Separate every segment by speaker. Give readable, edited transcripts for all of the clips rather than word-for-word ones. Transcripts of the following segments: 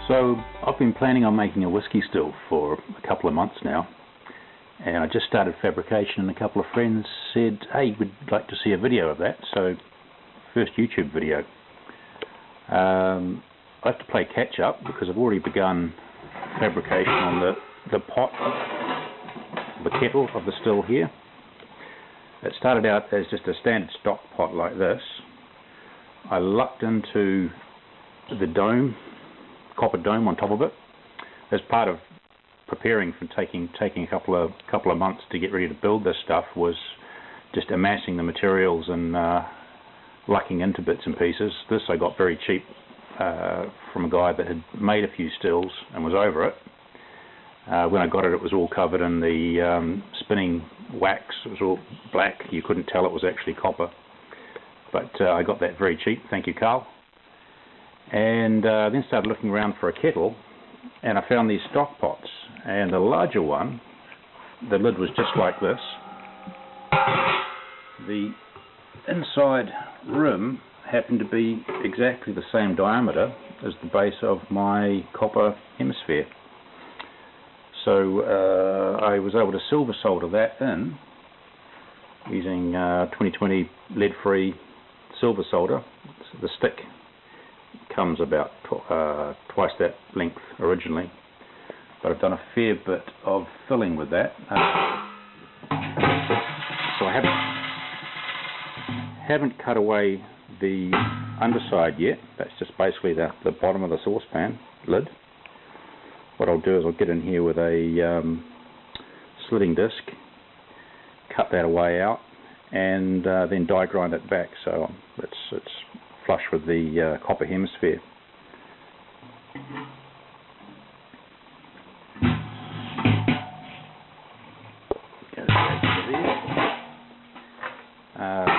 Speaker 1: So I've been planning on making a whiskey still for a couple of months now, and I just started fabrication and a couple of friends said, hey, we'd like to see a video of that. So first YouTube video. I have to play catch up because I've already begun fabrication on the pot, the kettle of the still here. It started out as just a standard stock pot like this. I lucked into the dome, copper dome on top of it, as part of preparing for taking a couple of months to get ready to build this stuff, was just amassing the materials and lucking into bits and pieces. This I got very cheap from a guy that had made a few stills and was over it. When I got it, it was all covered in the spinning wax. It was all black. You couldn't tell it was actually copper. But I got that very cheap. Thank you, Carl. And then started looking around for a kettle, and I found these stock pots. And the larger one, the lid was just like this. The inside rim happened to be exactly the same diameter as the base of my copper hemisphere. So I was able to silver solder that in using 2020 lead-free silver solder. The stick comes about twice that length originally, but I've done a fair bit of filling with that. So I haven't cut away the underside yet. That's just basically the bottom of the saucepan lid. What I'll do is I'll get in here with a slitting disc, cut that away out, and then die grind it back so it's flush with the copper hemisphere.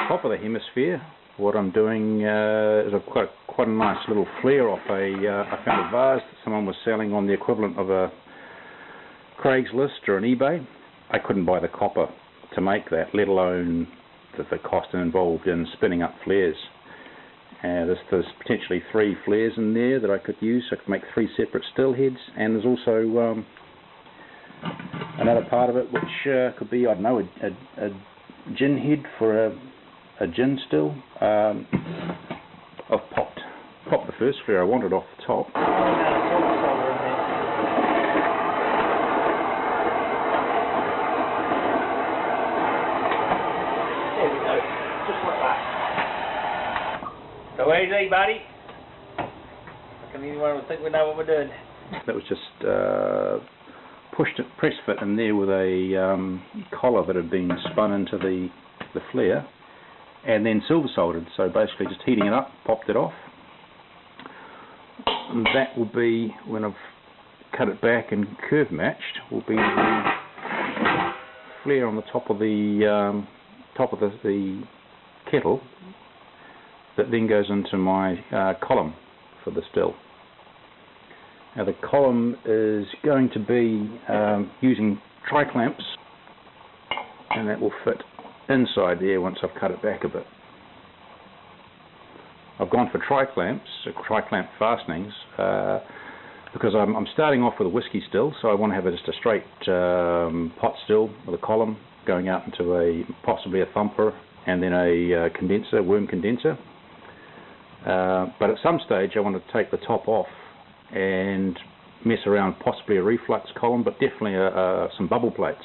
Speaker 1: Top of the hemisphere, what I'm doing is I've got quite a nice little flare off I found a vase that someone was selling on the equivalent of a Craigslist or an eBay. I couldn't buy the copper to make that, let alone the cost involved in spinning up flares. There's potentially 3 flares in there that I could use. I could make 3 separate still heads, and there's also another part of it which could be, I don't know, a gin head for a gin still. I've popped the first flare I wanted off the top.
Speaker 2: There we go, just like that. So easy, buddy. I can anyone would think we know what we're doing.
Speaker 1: That was just press fit in there with a collar that had been spun into the flare, and then silver soldered. So basically just heating it up, popped it off. And that will be, when I've cut it back and curve matched, will be the flare on the top of the the kettle that then goes into my column for the still. Now the column is going to be using tri-clamps, and that will fit inside there once I've cut it back a bit. I've gone for tri-clamp fastenings because I'm starting off with a whiskey still, so I want to have just a straight pot still with a column going out into possibly a thumper and then a condenser, worm condenser. But at some stage I want to take the top off and mess around possibly a reflux column, but definitely some bubble plates,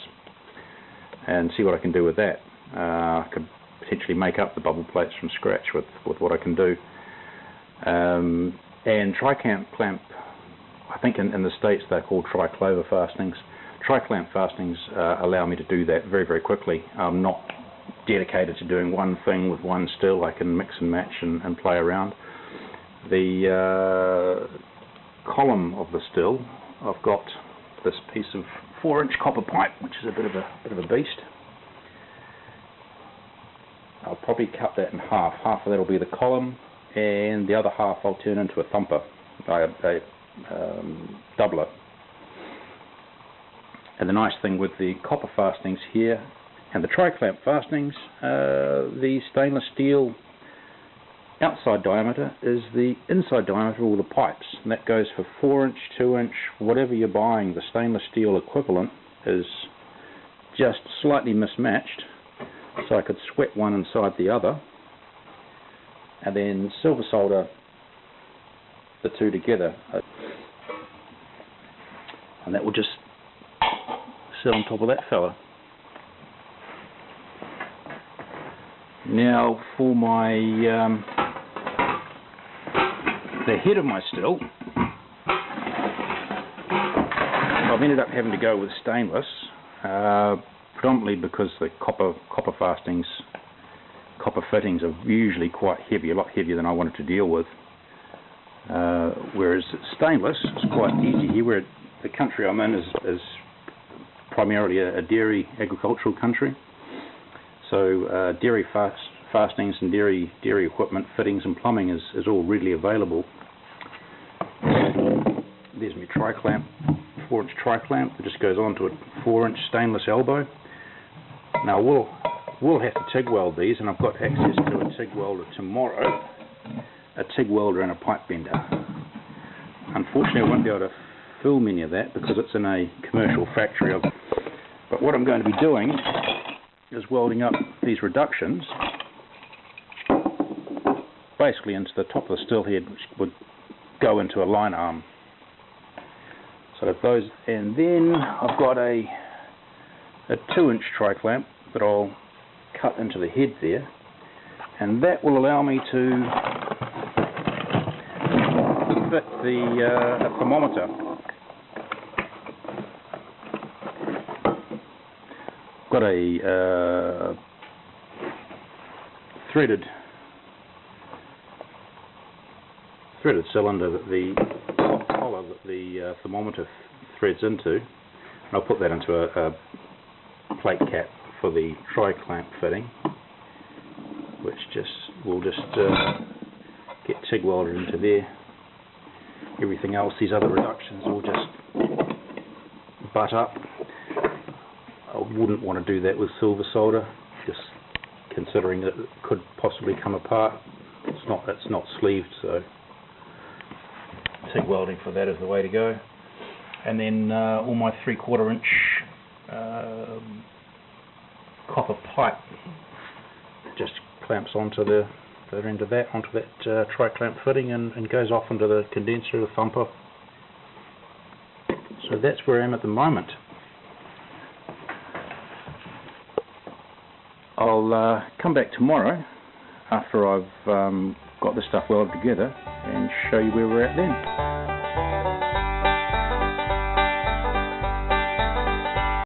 Speaker 1: and see what I can do with that. I could potentially make up the bubble plates from scratch with what I can do. And tri-clamp, I think in the States they're called tri-clover fastenings. Tri-clamp fastenings allow me to do that very, very quickly. I'm not dedicated to doing one thing with one still. I can mix and match and play around. The column of the still, I've got this piece of 4-inch copper pipe, which is a bit of a beast. I'll probably cut that in half. Half of that will be the column, and the other half I'll turn into a thumper, a doubler. And the nice thing with the copper fastenings here and the tri-clamp fastenings, the stainless steel outside diameter is the inside diameter of all the pipes, and that goes for 4-inch, 2-inch, whatever you're buying. The stainless steel equivalent is just slightly mismatched, so I could sweat one inside the other and then silver solder the two together, and that will just sit on top of that fella. Now for my the head of my still, I've ended up having to go with stainless, predominantly because the copper fittings are usually quite heavy, a lot heavier than I wanted to deal with. Whereas stainless is quite easy here. Where the country I'm in is primarily a dairy agricultural country, so dairy fastenings and dairy equipment, fittings and plumbing is all readily available. There's my tri-clamp, 4-inch tri-clamp that just goes onto a 4-inch stainless elbow. Now we'll have to TIG weld these, and I've got access to a TIG welder tomorrow, a TIG welder and a pipe bender. Unfortunately I won't be able to film any of that because it's in a commercial factory. But what I'm going to be doing is welding up these reductions basically into the top of the still head, which would go into a line arm. So those, and then I've got a 2-inch tri-clamp that I'll cut into the head there, and that will allow me to fit the thermometer. I've got a threaded cylinder that the collar that the thermometer threads into, and I'll put that into a plate cap for the tri-clamp fitting, which will just get TIG welded into there. Everything else, these other reductions, will just butt up. I wouldn't want to do that with silver solder, just considering that it could possibly come apart. It's not sleeved, so TIG welding for that is the way to go. And then all my 3/4 inch copper pipe just clamps onto the end of that, onto that tri-clamp fitting, and goes off into the condenser, the thumper. So that's where I am at the moment. I'll come back tomorrow after I've got this stuff welded together and show you where we're at then.